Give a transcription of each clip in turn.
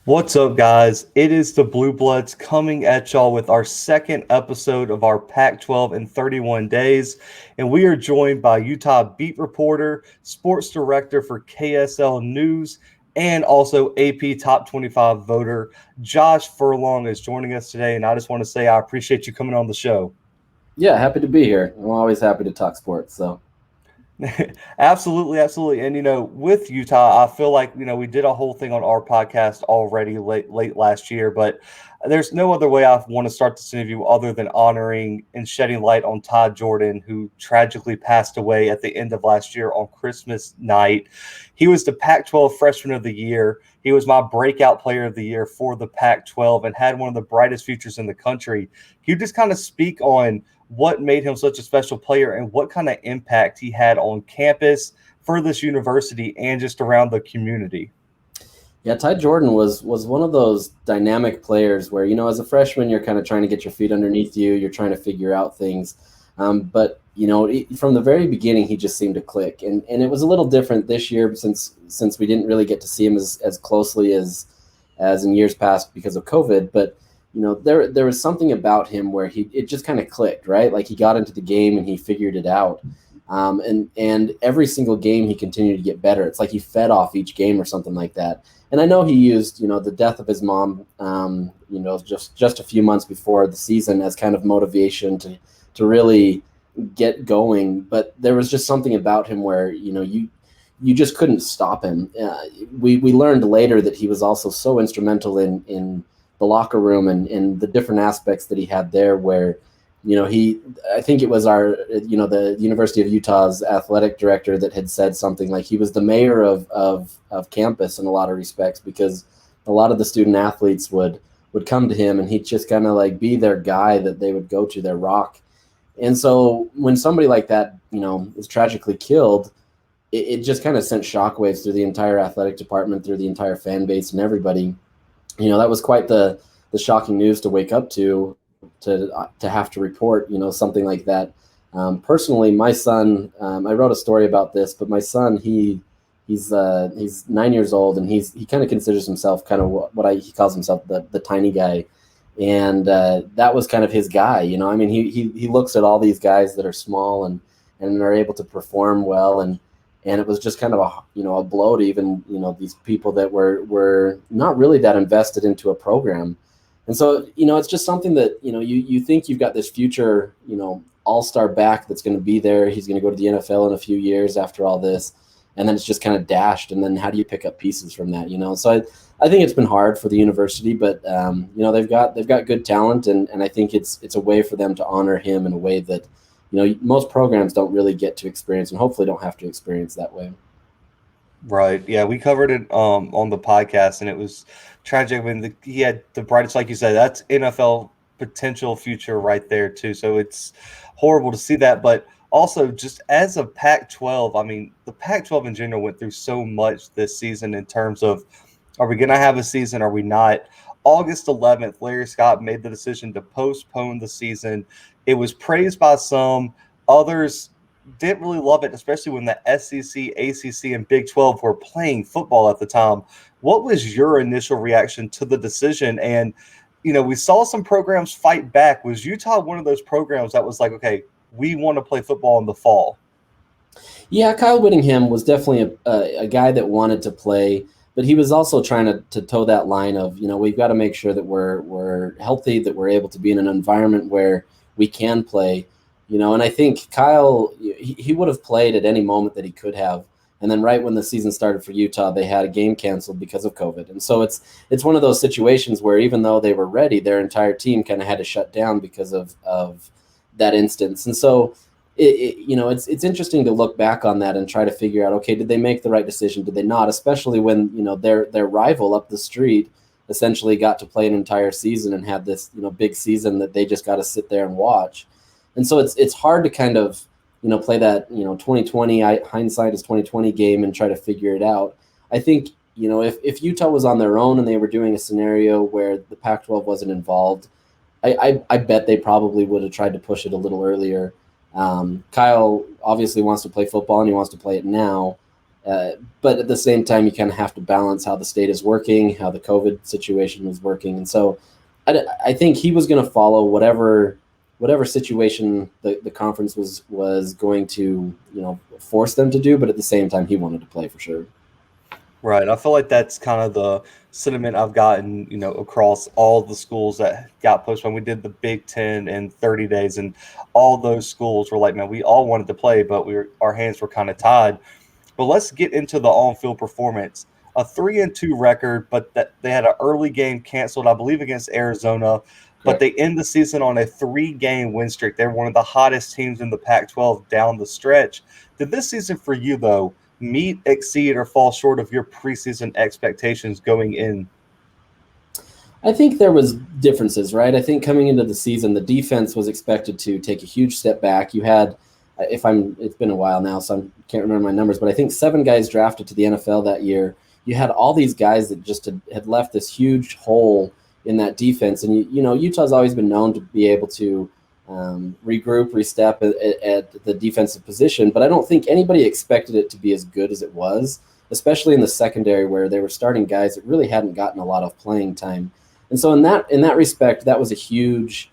What's up, guys? It is the Bluebloods coming at y'all with our second episode of our Pac-12 in 31 days. And we are joined by Utah beat reporter, sports director for KSL News, and also AP Top 25 voter. Josh Furlong is joining us today. And I just want to say I appreciate you coming on the show. Yeah, happy to be here. I'm always happy to talk sports. Absolutely, absolutely. And with Utah, I feel like we did a whole thing on our podcast already late last year, but there's no other way I want to start this interview other than honoring and shedding light on Todd Jordan, who tragically passed away at the end of last year on Christmas night. He was the Pac-12 Freshman of the Year. He was my breakout player of the year for the Pac-12 and had one of the brightest futures in the country. Can you just kind of speak on what made him such a special player and what kind of impact he had on campus, for this university, and just around the community? Yeah, Ty Jordan was one of those dynamic players where, as a freshman, you're kind of trying to get your feet underneath you. You're trying to figure out things. But from the very beginning, he just seemed to click. And it was a little different this year since we didn't really get to see him as closely as in years past because of COVID. But there was something about him where it just kind of clicked, right? Like he got into the game and he figured it out. And every single game he continued to get better. It's like he fed off each game or something like that. And I know he used, the death of his mom, just a few months before the season as kind of motivation to really get going. But there was just something about him where, you just couldn't stop him. We learned later that he was also so instrumental in the locker room and the different aspects that he had there where, I think it was the University of Utah's athletic director that had said something like he was the mayor of campus in a lot of respects, because a lot of the student athletes would come to him and he'd just kind of like be their guy that they would go to, their rock. And so when somebody like that, is tragically killed, it just kind of sent shockwaves through the entire athletic department, through the entire fan base and everybody. That was quite the shocking news to wake up to have to report, something like that. Personally, my son, I wrote a story about this, but my son, he's 9 years old, and he kind of considers himself kind of he calls himself the tiny guy. And that was kind of his guy, I mean, he looks at all these guys that are small and are able to perform well. And it was just kind of a blow to even, these people that were not really that invested into a program. And so, it's just something that, you think you've got this future, all-star back that's going to be there. He's going to go to the NFL in a few years after all this. And then it's just kind of dashed. And then how do you pick up pieces from that, So I think it's been hard for the university, but, they've got good talent. And I think it's a way for them to honor him in a way that, most programs don't really get to experience and hopefully don't have to experience that way. Right. Yeah, we covered it on the podcast, and it was tragic. I mean, he had the brightest, like you said, that's NFL potential future right there too. So it's horrible to see that, but also just as a Pac-12, I mean, the Pac-12 in general went through so much this season in terms of, are we going to have a season? Are we not? August 11th, Larry Scott made the decision to postpone the season. It was praised by some, others didn't really love it, especially when the SEC, ACC, and Big 12 were playing football at the time. What was your initial reaction to the decision? And, we saw some programs fight back. Was Utah one of those programs that was like, okay, we want to play football in the fall? Yeah, Kyle Whittingham was definitely a guy that wanted to play, but he was also trying to toe that line of, we've got to make sure that we're healthy, that we're able to be in an environment where we can play. And I think Kyle, he would have played at any moment that he could have. And then right when the season started for Utah, they had a game canceled because of COVID. And so it's one of those situations where even though they were ready, their entire team kind of had to shut down because of that instance. And so, it's interesting to look back on that and try to figure out, okay, did they make the right decision? Did they not? Especially when, their rival up the street essentially got to play an entire season and had this, big season that they just got to sit there and watch. And so it's hard to kind of, play that, 2020, hindsight is 2020 game and try to figure it out. I think, if Utah was on their own and they were doing a scenario where the Pac-12 wasn't involved, I bet they probably would have tried to push it a little earlier. Kyle obviously wants to play football and he wants to play it now. But at the same time, you kind of have to balance how the state is working, how the COVID situation was working. And so I think he was going to follow whatever situation the conference was going to, force them to do. But at the same time, he wanted to play for sure. Right. I feel like that's kind of the sentiment I've gotten, across all the schools that got postponed. We did the Big Ten in 30 days, and all those schools were like, man, we all wanted to play, but our hands were kind of tied. But let's get into the on-field performance. A 3-2 record, but that they had an early game canceled, I believe, against Arizona. But Correct. they end the season on a 3-game win streak. They're one of the hottest teams in the Pac-12 down the stretch. Did this season for you, though, meet, exceed, or fall short of your preseason expectations going in? I think there was differences, right? I think coming into the season, the defense was expected to take a huge step back. You had, it's been a while now, so I can't remember my numbers, but I think 7 guys drafted to the NFL that year. You had all these guys that just had left this huge hole in that defense. And, Utah's always been known to be able to regroup, restep at the defensive position, but I don't think anybody expected it to be as good as it was, especially in the secondary where they were starting guys that really hadn't gotten a lot of playing time. And so in that respect, that was a huge,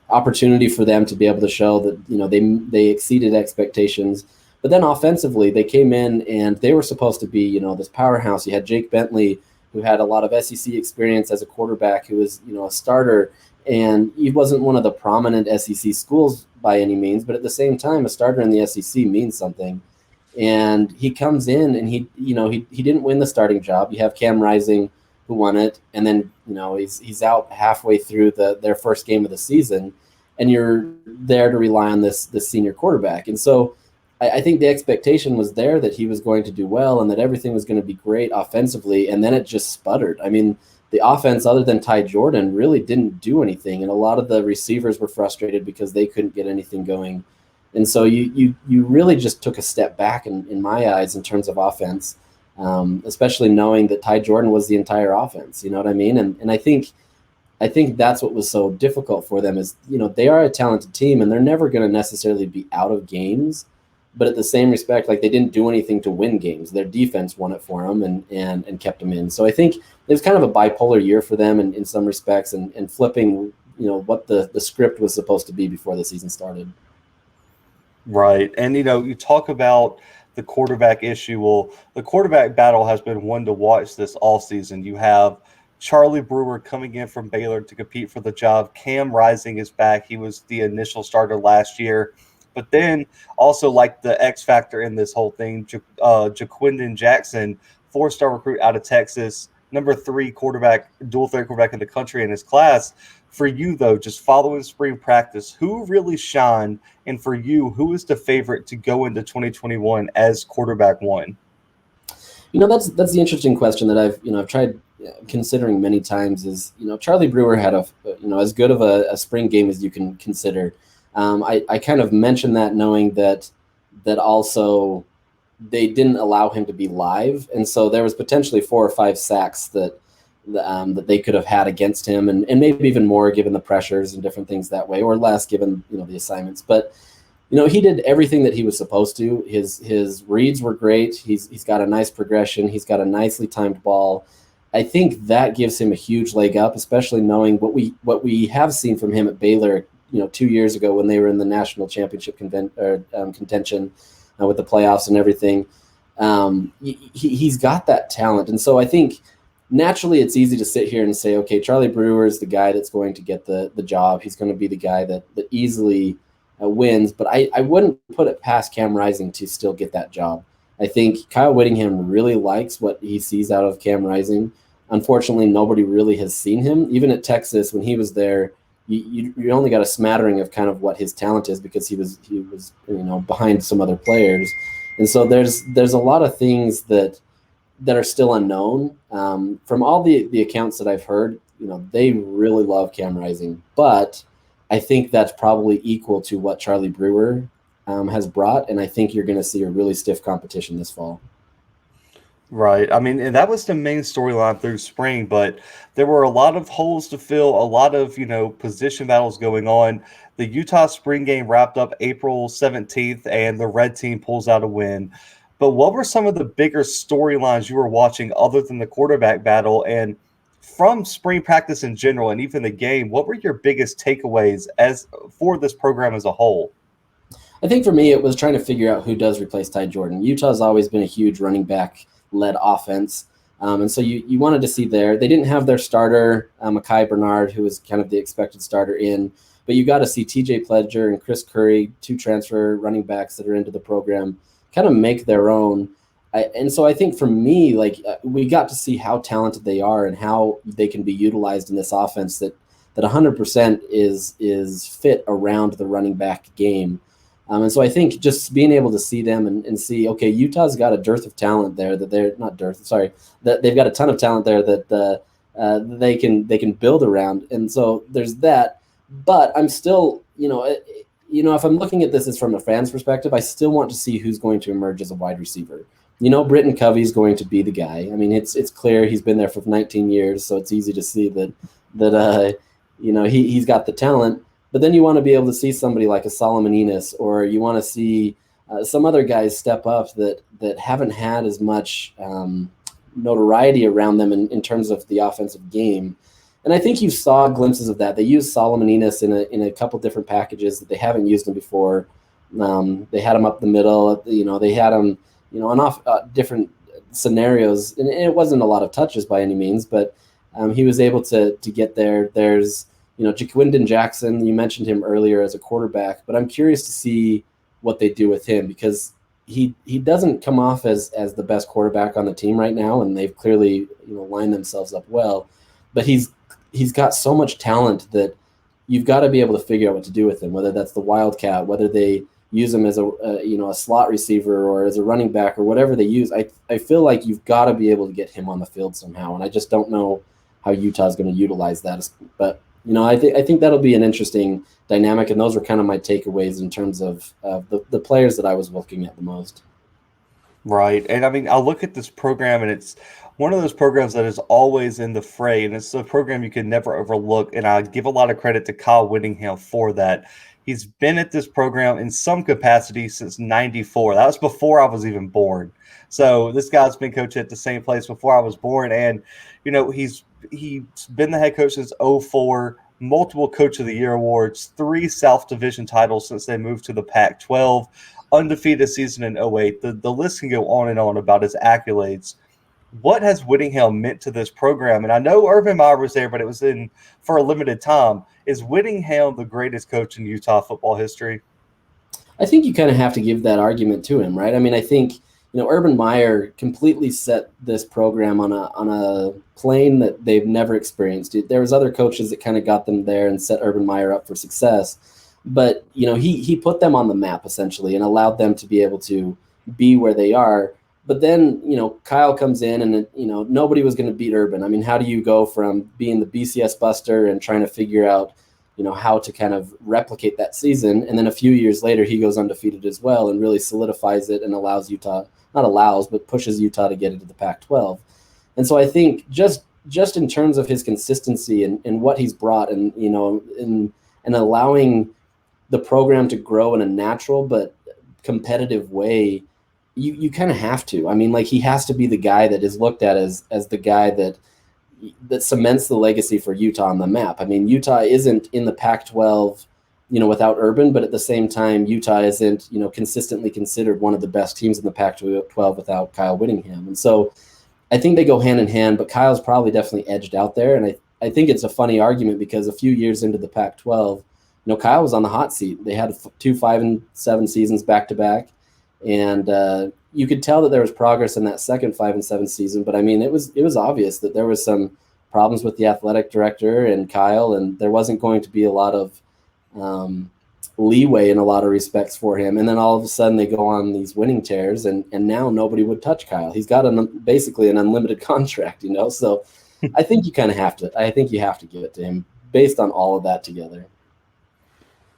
opportunity for them to be able to show that, they exceeded expectations. But then offensively, they came in and they were supposed to be, this powerhouse. You had Jake Bentley, who had a lot of SEC experience as a quarterback, who was, a starter. And he wasn't one of the prominent SEC schools by any means, but at the same time, a starter in the SEC means something. And he comes in and he didn't win the starting job. You have Cam Rising, who won it, and then he's out halfway through their first game of the season, and you're there to rely on this senior quarterback. And so I think the expectation was there that he was going to do well and that everything was going to be great offensively, and then it just sputtered. I mean, the offense, other than Ty Jordan, really didn't do anything, and a lot of the receivers were frustrated because they couldn't get anything going. And so you really just took a step back in my eyes in terms of offense, especially knowing that Ty Jordan was the entire offense. You know what I mean? And I think that's what was so difficult for them is, they are a talented team and they're never going to necessarily be out of games. But at the same respect, like, they didn't do anything to win games. Their defense won it for them and kept them in. So I think it was kind of a bipolar year for them in some respects and flipping, what the script was supposed to be before the season started. Right. And, you talk about the quarterback issue. Well, the quarterback battle has been one to watch this all season. You have Charlie Brewer coming in from Baylor to compete for the job. Cam Rising is back. He was the initial starter last year. But then also, like, the X factor in this whole thing, Jaquindon Jackson, 4-star recruit out of Texas, number 3 quarterback, dual threat quarterback in the country in his class. For you, though, just following spring practice, who really shined? And for you, who is the favorite to go into 2021 as quarterback 1? That's the interesting question that I've tried considering many times. Is Charlie Brewer had as good of a spring game as you can consider. I kind of mentioned that knowing that also they didn't allow him to be live, and so there was potentially 4 or 5 sacks that they could have had against him, and maybe even more given the pressures and different things that way, or less given the assignments. But he did everything that he was supposed to. His reads were great. He's got a nice progression. He's got a nicely timed ball. I think that gives him a huge leg up, especially knowing what we have seen from him at Baylor. 2 years ago when they were in the national championship contention with the playoffs and everything. He's got that talent. And so I think naturally it's easy to sit here and say, okay, Charlie Brewer is the guy that's going to get the job. He's going to be the guy that easily wins. But I wouldn't put it past Cam Rising to still get that job. I think Kyle Whittingham really likes what he sees out of Cam Rising. Unfortunately, nobody really has seen him. Even at Texas, when he was there, you only got a smattering of kind of what his talent is because he was behind some other players, and so there's a lot of things that are still unknown. From all the accounts that I've heard, they really love Cam Rising, but I think that's probably equal to what Charlie Brewer has brought, and I think you're going to see a really stiff competition this fall. Right. I mean, and that was the main storyline through spring, but there were a lot of holes to fill, a lot of, position battles going on. The Utah spring game wrapped up April 17th, and the red team pulls out a win. But what were some of the bigger storylines you were watching other than the quarterback battle? And from spring practice in general, and even the game, what were your biggest takeaways as for this program as a whole? I think for me, it was trying to figure out who does replace Ty Jordan. Utah's always been a huge running back led offense. And so you wanted to see there. They didn't have their starter, Mekhi Bernard, who was kind of the expected starter in, but you got to see TJ Pledger and Chris Curry, two transfer running backs that are into the program, kind of make their own. And so I think for me, we got to see how talented they are and how they can be utilized in this offense that 100% is fit around the running back game. And so I think just being able to see them and see, okay, Utah's got a dearth of talent there that that they've got a ton of talent there that they can build around. And so there's that. But I'm still, if I'm looking at this as from a fan's perspective, I still want to see who's going to emerge as a wide receiver. Britton Covey's going to be the guy. I mean, it's clear he's been there for 19 years, so it's easy to see that he's got the talent. But then you want to be able to see somebody like a Solomon Enos, or you want to see some other guys step up that haven't had as much notoriety around them in terms of the offensive game. And I think you saw glimpses of that. They used Solomon Enos in a couple different packages that they haven't used him before. They had him up the middle. They had him on off different scenarios, and it wasn't a lot of touches by any means, but he was able to get there. There's Jaquindon Jackson, you mentioned him earlier as a quarterback, but I'm curious to see what they do with him because he doesn't come off as the best quarterback on the team right now, and they've clearly lined themselves up well. But he's got so much talent that you've got to be able to figure out what to do with him, whether that's the wildcat, whether they use him as a slot receiver or as a running back or whatever they use. I feel like you've got to be able to get him on the field somehow, and I just don't know how Utah's going to utilize that. But I think that'll be an interesting dynamic, and those were kind of my takeaways in terms of the players that I was looking at the most. Right. And I mean, I look at this program, and it's one of those programs that is always in the fray, and it's a program you can never overlook. And I give a lot of credit to Kyle Whittingham for that. He's been at this program in some capacity since '94. That was before I was even born. So this guy's been coaching at the same place before I was born, and he's been the head coach since '04. Multiple Coach of the Year awards, 3 South Division titles since they moved to the Pac-12, undefeated season in '08. The list can go on and on about his accolades. What has Whittingham meant to this program? And I know Urban Meyer was there, but it was for a limited time. Is Whittingham the greatest coach in Utah football history? I think you kind of have to give that argument to him, right? I mean, I think Urban Meyer completely set this program on a plane that they've never experienced. There was other coaches that kind of got them there and set Urban Meyer up for success, but he put them on the map essentially and allowed them to be able to be where they are. But then Kyle comes in, and nobody was going to beat Urban. I mean, how do you go from being the BCS buster and trying to figure out how to kind of replicate that season, and then a few years later he goes undefeated as well and really solidifies it and pushes Utah to get into the Pac-12. And so I think just in terms of his consistency and what he's brought, and and allowing the program to grow in a natural but competitive way, you kind of have to. I mean, he has to be the guy that is looked at as the guy that cements the legacy for Utah on the map. I mean, Utah isn't in the Pac-12, without Urban, but at the same time, Utah isn't, consistently considered one of the best teams in the Pac-12 without Kyle Whittingham. And so I think they go hand in hand, but Kyle's probably definitely edged out there. And I think it's a funny argument because a few years into the Pac-12, Kyle was on the hot seat. They had 2 5-7 seasons back to back. And you could tell that there was progress in that second 5-7 season, but I mean, it was obvious that there was some problems with the athletic director and Kyle, and there wasn't going to be a lot of leeway in a lot of respects for him. And then all of a sudden they go on these winning tears, and now nobody would touch Kyle. He's got basically an unlimited contract, So I think you kind of have to. I think you have to give it to him based on all of that together.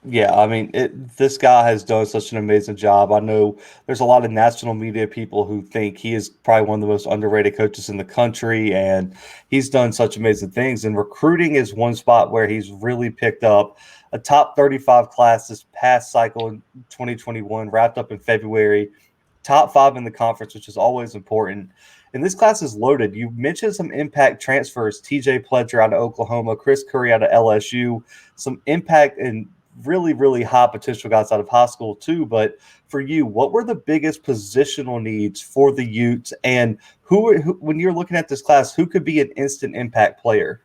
Yeah, I mean, this guy has done such an amazing job. I know there's a lot of national media people who think he is probably one of the most underrated coaches in the country, and he's done such amazing things. And recruiting is one spot where he's really picked up a top 35 class this past cycle in 2021, wrapped up in February, top five in the conference, which is always important. And this class is loaded. You mentioned some impact transfers: TJ Pledger out of Oklahoma, Chris Curry out of LSU, some impact and really, really high potential guys out of high school too. But for you, what were the biggest positional needs for the Utes, and who when you're looking at this class, who could be an instant impact player?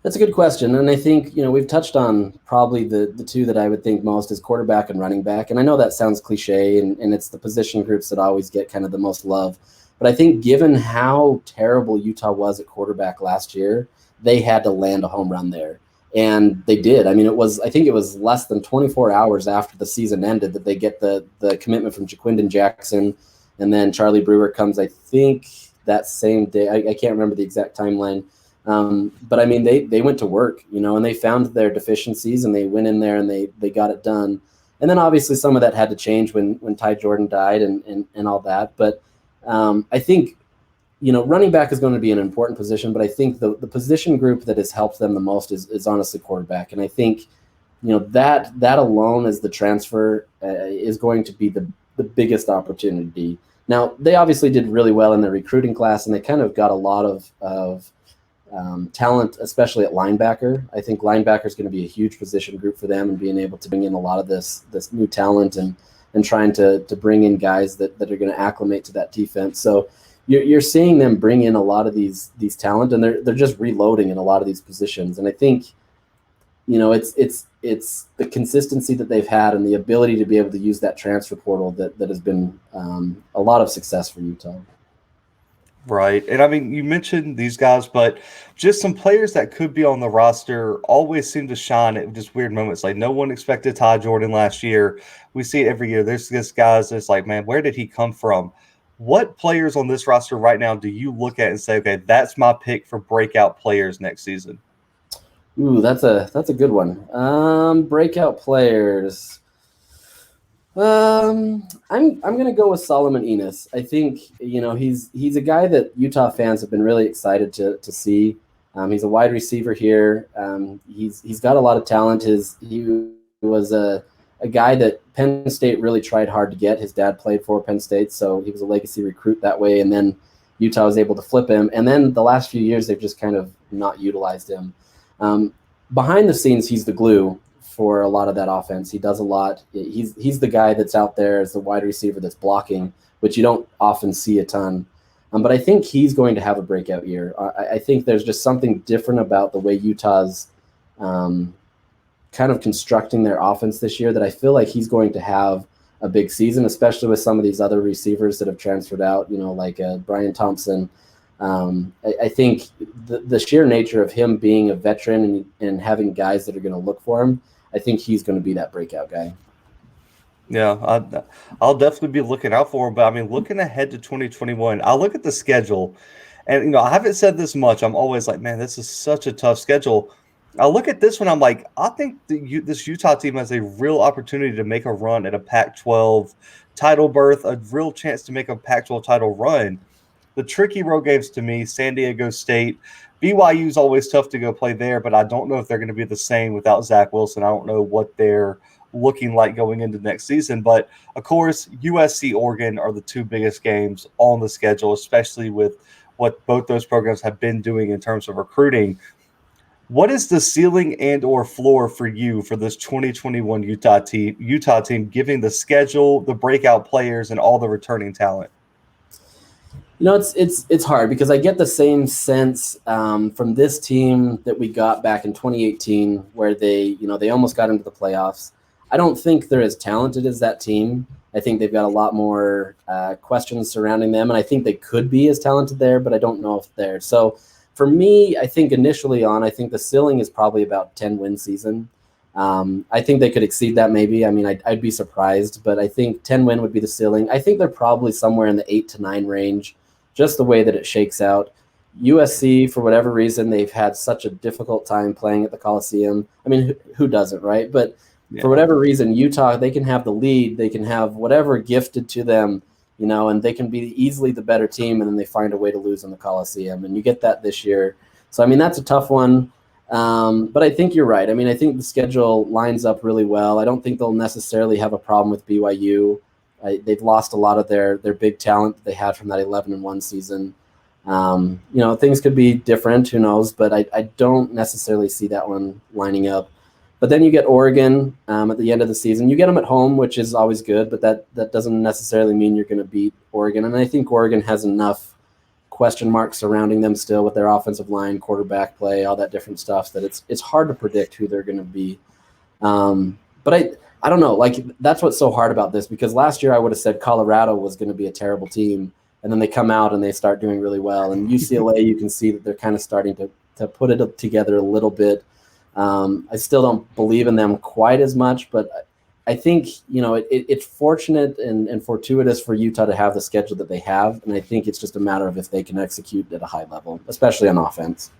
That's a good question. And I think, we've touched on probably the two that I would think most is quarterback and running back. And I know that sounds cliche, and it's the position groups that always get kind of the most love. But I think given how terrible Utah was at quarterback last year, they had to land a home run there. And they did. I mean, I think it was less than 24 hours after the season ended that they get the commitment from Jaquindon Jackson. And then Charlie Brewer comes, I think, that same day. I can't remember the exact timeline. But I mean, they went to work, and they found their deficiencies and they went in there and they got it done. And then obviously some of that had to change when Ty Jordan died and all that. But I think, running back is going to be an important position, but I think the position group that has helped them the most is honestly quarterback. And I think, that alone as the transfer is going to be the biggest opportunity. Now, they obviously did really well in the recruiting class, and they kind of got a lot of talent, especially at linebacker. I think linebacker is going to be a huge position group for them, and being able to bring in a lot of this new talent and trying to bring in guys that are going to acclimate to that defense. So you're seeing them bring in a lot of these talent, and they're just reloading in a lot of these positions. And I think, it's the consistency that they've had and the ability to be able to use that transfer portal that has been a lot of success for Utah. Right. And I mean, you mentioned these guys, but just some players that could be on the roster always seem to shine at just weird moments. Like, no one expected Ty Jordan last year. We see it every year. There's this guys that's like, man, where did he come from? What players on this roster right now do you look at and say, okay, that's my pick for breakout players next season? Ooh, that's a good one. Breakout players. I'm gonna go with Solomon Enos. I think he's a guy that Utah fans have been really excited to see. He's a wide receiver here. He's got a lot of talent. He was a guy that Penn State really tried hard to get. His dad played for Penn State, so he was a legacy recruit that way. And then Utah was able to flip him. And then the last few years they've just kind of not utilized him. Behind the scenes, he's the glue for a lot of that offense. He does a lot. He's the guy that's out there as the wide receiver that's blocking, which you don't often see a ton. But I think he's going to have a breakout year. I think there's just something different about the way Utah's kind of constructing their offense this year that I feel like he's going to have a big season, especially with some of these other receivers that have transferred out, like Brian Thompson. I think the sheer nature of him being a veteran and having guys that are going to look for him, I think he's going to be that breakout guy. Yeah, I'll definitely be looking out for him. But I mean, looking ahead to 2021, I look at the schedule, and I haven't said this much. I'm always like, man, this is such a tough schedule. I look at this one, I'm like, I think this Utah team has a real opportunity to make a run at a Pac-12 title berth, a real chance to make a Pac-12 title run. The tricky road games to me: San Diego State. BYU is always tough to go play there, but I don't know if they're going to be the same without Zach Wilson. I don't know what they're looking like going into next season. But, of course, USC, Oregon are the two biggest games on the schedule, especially with what both those programs have been doing in terms of recruiting. What is the ceiling and or floor for you for this 2021 Utah team, giving the schedule, the breakout players, and all the returning talent? It's hard because I get the same sense from this team that we got back in 2018, where they almost got into the playoffs. I don't think they're as talented as that team. I think they've got a lot more questions surrounding them, and I think they could be as talented there, but I don't know if they're. So for me, I think I think the ceiling is probably about 10-win season. I think they could exceed that maybe. I mean, I'd be surprised, but I think 10-win would be the ceiling. I think they're probably somewhere in the 8 to 9 range, just the way that it shakes out. USC, for whatever reason, they've had such a difficult time playing at the Coliseum. I mean, who doesn't, right? But for whatever reason, Utah, they can have the lead, they can have whatever gifted to them, and they can be easily the better team, and then they find a way to lose in the Coliseum. And you get that this year. So, I mean, that's a tough one. But I think you're right. I mean, I think the schedule lines up really well. I don't think they'll necessarily have a problem with BYU. They've lost a lot of their big talent that they had from that 11-1 season. Things could be different, who knows, but I don't necessarily see that one lining up. But then you get Oregon at the end of the season. You get them at home, which is always good, but that doesn't necessarily mean you're going to beat Oregon. And I think Oregon has enough question marks surrounding them still with their offensive line, quarterback play, all that different stuff, that it's hard to predict who they're going to be. But I don't know, like, that's what's so hard about this, because last year I would have said Colorado was going to be a terrible team, and then they come out and they start doing really well. And UCLA, you can see that they're kind of starting to put it together a little bit. I still don't believe in them quite as much, but I think, it's fortunate and fortuitous for Utah to have the schedule that they have. And I think it's just a matter of if they can execute at a high level, especially on offense.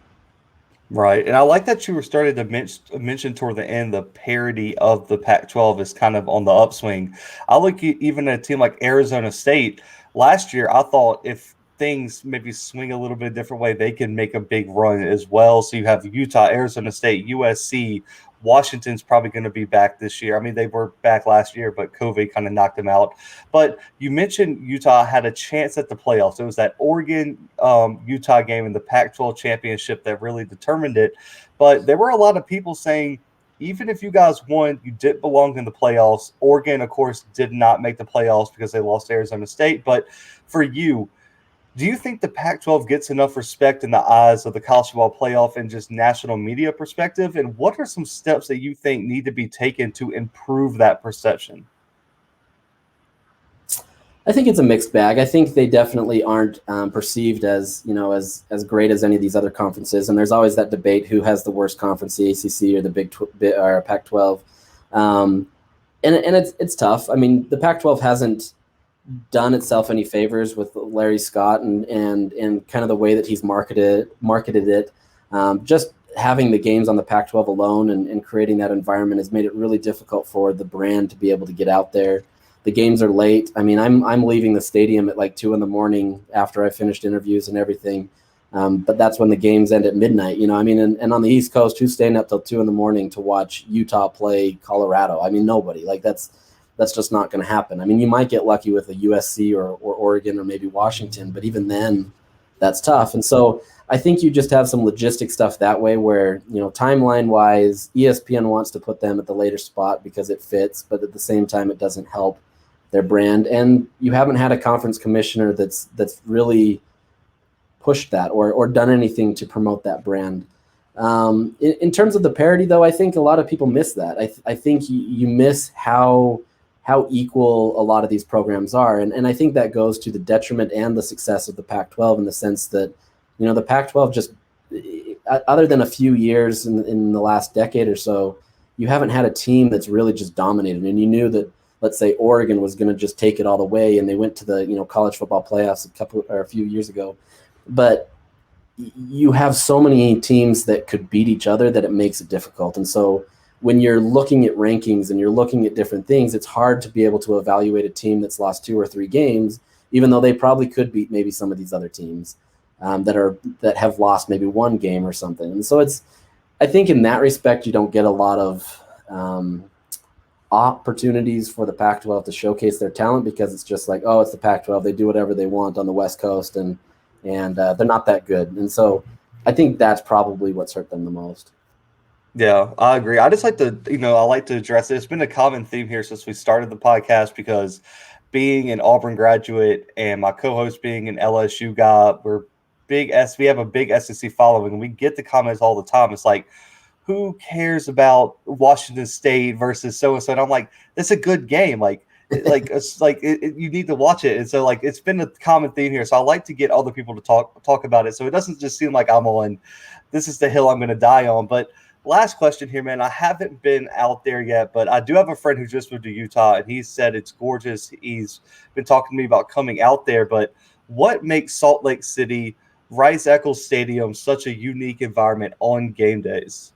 Right. And I like that you were starting to mention toward the end the parity of the Pac-12 is kind of on the upswing. I look at even a team like Arizona State. Last year, I thought if things maybe swing a little bit different way, they can make a big run as well. So you have Utah, Arizona State, USC. Washington's probably going to be back this year. I mean, they were back last year, but COVID kind of knocked them out. But you mentioned Utah had a chance at the playoffs. It was that Oregon-Utah game in the Pac-12 championship that really determined it. But there were a lot of people saying, even if you guys won, you didn't belong in the playoffs. Oregon, of course, did not make the playoffs because they lost to Arizona State. But for you, do you think the Pac-12 gets enough respect in the eyes of the college football playoff and just national media perspective? And what are some steps that you think need to be taken to improve that perception? I think it's a mixed bag. I think they definitely aren't perceived as great as any of these other conferences. And there's always that debate: who has the worst conference, the ACC or the or Pac-12? And it's tough. I mean, the Pac-12 hasn't done itself any favors with Larry Scott and kind of the way that he's marketed it. Just having the games on the Pac-12 alone and creating that environment has made it really difficult for the brand to be able to get out there. The games are late. I mean, I'm leaving the stadium at like 2 a.m. after I finished interviews and everything. But that's when the games end at midnight, I mean, and on the East Coast, who's staying up till 2 a.m. to watch Utah play Colorado? I mean, nobody. Like, that's just not going to happen. I mean, you might get lucky with a USC or Oregon or maybe Washington, but even then, that's tough. And so I think you just have some logistic stuff that way where, timeline-wise, ESPN wants to put them at the later spot because it fits, but at the same time, it doesn't help their brand. And you haven't had a conference commissioner that's really pushed that or done anything to promote that brand. In terms of the parity, though, I think a lot of people miss that. I think you miss how equal a lot of these programs are. And I think that goes to the detriment and the success of the Pac-12 in the sense that, the Pac-12 just, other than a few years in the last decade or so, you haven't had a team that's really just dominated. And you knew that, let's say, Oregon was going to just take it all the way, and they went to the, college football playoffs a few years ago. But you have so many teams that could beat each other that it makes it difficult. And so when you're looking at rankings and you're looking at different things, it's hard to be able to evaluate a team that's lost 2 or 3 games, even though they probably could beat maybe some of these other teams that have lost maybe 1 game or something. And so I think in that respect, you don't get a lot of opportunities for the Pac-12 to showcase their talent because it's just like, oh, it's the Pac-12. They do whatever they want on the West Coast, and they're not that good. And so I think that's probably what's hurt them the most. Yeah, I agree. I just like to, I like to address it. It's been a common theme here since we started the podcast because being an Auburn graduate and my co-host being an LSU guy, we have a big SEC following, and we get the comments all the time. It's like, who cares about Washington State versus so-and-so? And I'm like, it's a good game. You need to watch it. And so, it's been a common theme here. So I like to get other people to talk about it. So it doesn't just seem like I'm on, this is the hill I'm going to die on. But last question here, man. I haven't been out there yet, but I do have a friend who just moved to Utah, and he said it's gorgeous. He's been talking to me about coming out there. But what makes Salt Lake City Rice-Eccles Stadium such a unique environment on game days?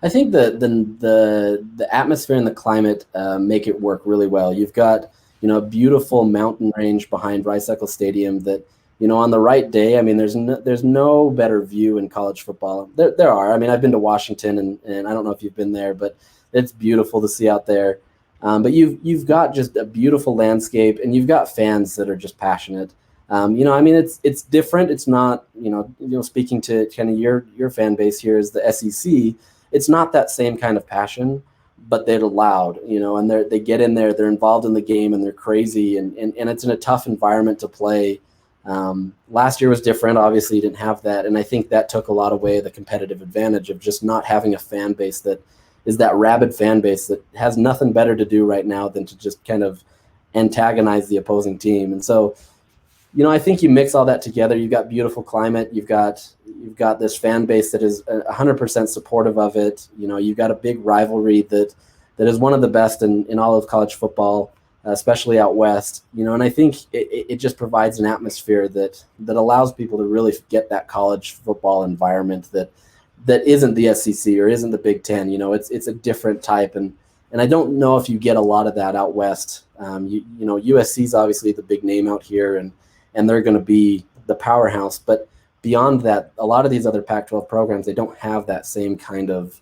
I think the atmosphere and the climate make it work really well. You've got a beautiful mountain range behind Rice-Eccles Stadium that on the right day. I mean, there's no better view in college football. There are. I mean, I've been to Washington and I don't know if you've been there, but it's beautiful to see out there. But you've got just a beautiful landscape, and you've got fans that are just passionate. I mean, it's different. It's not speaking to kind of your fan base here is the SEC. It's not that same kind of passion, but they're loud, and they get in there, they're involved in the game, and they're crazy, and it's in a tough environment to play. Last year was different. Obviously, you didn't have that, and I think that took a lot away the competitive advantage of just not having a fan base that is that rabid fan base that has nothing better to do right now than to just kind of antagonize the opposing team. And so, I think you mix all that together. You've got beautiful climate. You've got this fan base that is 100% supportive of it. You've got a big rivalry that is one of the best in all of college football, especially out west. And I think it just provides an atmosphere that allows people to really get that college football environment that isn't the SEC or isn't the Big Ten. It's a different type, and I don't know if you get a lot of that out west. USC is obviously the big name out here, and they're going to be the powerhouse. But beyond that, a lot of these other Pac-12 programs, they don't have that same kind of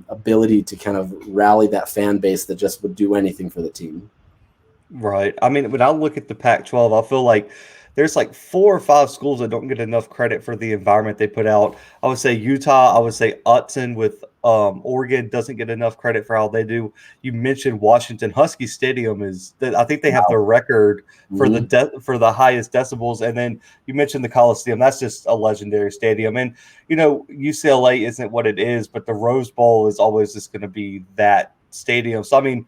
ability to kind of rally that fan base that just would do anything for the team. Right. I mean, when I look at the Pac-12, I feel like there's like 4 or 5 schools that don't get enough credit for the environment they put out. I would say Utah. I would say Utson with Oregon doesn't get enough credit for how they do. You mentioned Washington. Husky Stadium I think they have the record for for the highest decibels. And then you mentioned the Coliseum. That's just a legendary stadium. And UCLA isn't what it is, but the Rose Bowl is always just going to be that stadium. So I mean,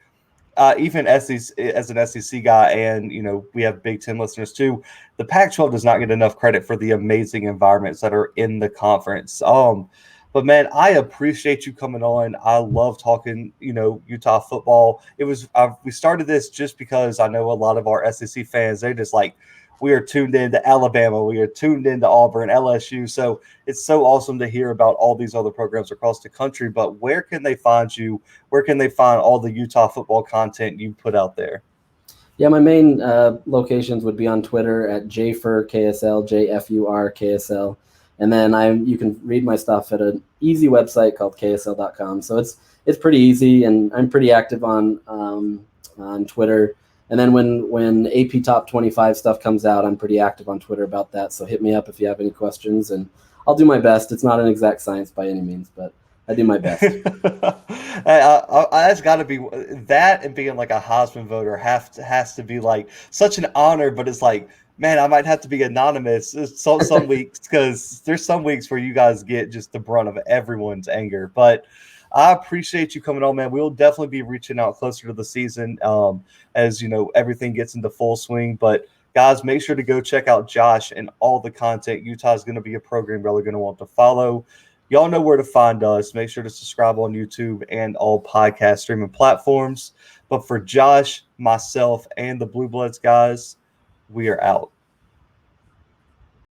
even SEC, as an SEC guy, and we have Big Ten listeners too, the Pac-12 does not get enough credit for the amazing environments that are in the conference. But man, I appreciate you coming on. I love talking, Utah football. We started this just because I know a lot of our SEC fans, they're just like, we are tuned into Alabama. We are tuned into Auburn, LSU. So it's so awesome to hear about all these other programs across the country. But where can they find you? Where can they find all the Utah football content you put out there? Yeah, my main locations would be on Twitter at JFurKSL, JFURKSL. And then you can read my stuff at an easy website called KSL.com. So it's pretty easy, and I'm pretty active on Twitter. And then when AP Top 25 stuff comes out, I'm pretty active on Twitter about that. So hit me up if you have any questions, and I'll do my best. It's not an exact science by any means, but I do my best. That's got to be that, and being like a Heisman voter has to be like such an honor. But it's like, man, I might have to be anonymous some weeks, because there's some weeks where you guys get just the brunt of everyone's anger. But I appreciate you coming on, man. We'll definitely be reaching out closer to the season as everything gets into full swing. But guys, make sure to go check out Josh and all the content. Utah is going to be a program you're going to want to follow. Y'all know where to find us. Make sure to subscribe on YouTube and all podcast streaming platforms. But for Josh, myself, and the Bluebloods guys, we are out.